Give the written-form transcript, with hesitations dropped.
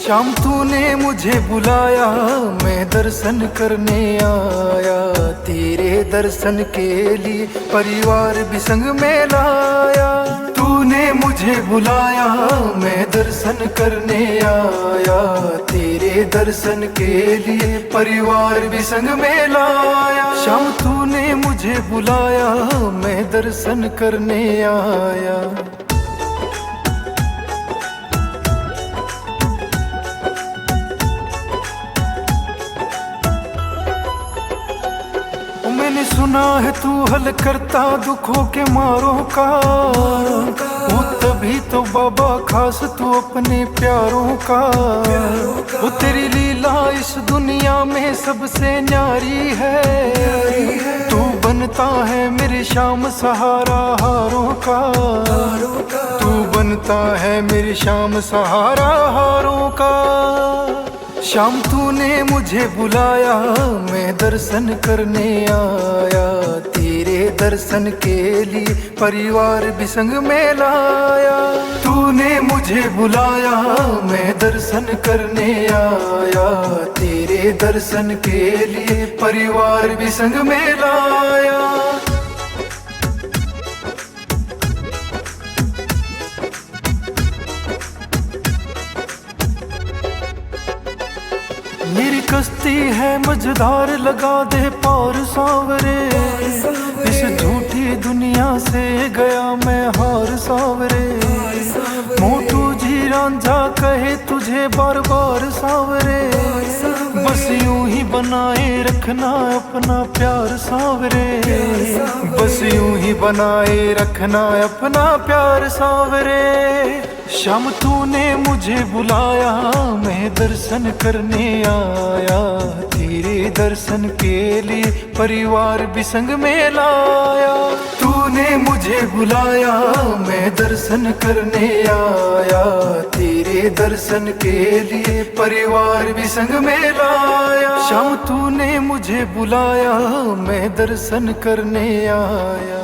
शाम तूने मुझे बुलाया, मैं दर्शन करने आया। तेरे दर्शन के लिए परिवार भी संग में लाया। तूने मुझे बुलाया, मैं दर्शन करने आया। तेरे दर्शन के लिए परिवार भी संग में लाया। शाम तूने मुझे बुलाया, मैं दर्शन करने आया। मैंने सुना है तू हल करता दुखों के मारों का। वो तभी तो बाबा खास तू अपने प्यारों का। वो तेरी लीला इस दुनिया में सबसे न्यारी है। तू बनता है मेरे शाम सहारा हारों का। तू बनता है मेरी शाम सहारा हारों का। शाम तूने मुझे बुलाया, मैं दर्शन करने आया। तेरे दर्शन के लिए परिवार भी संग में लाया। तूने मुझे बुलाया, मैं दर्शन करने आया। तेरे दर्शन के लिए परिवार भी संग में लाया। मेरी कश्ती है मझधार, लगा दे पार सांवरे। इस झूठी दुनिया से गया मैं हार सांवरे। मोटू जी रांझा कहे तुझे बार बार सांवरे। बस यूं ही बनाए रखना अपना प्यार सांवरे। बस यूं ही बनाए रखना अपना प्यार सांवरे। शाम तूने मुझे बुलाया, मैं दर्शन करने आया। तेरे दर्शन के लिए परिवार भी संग में लाया। तूने मुझे बुलाया, मैं दर्शन करने आया। तेरे दर्शन के लिए परिवार भी संग में लाया। शाम तूने मुझे बुलाया, मैं दर्शन करने आया।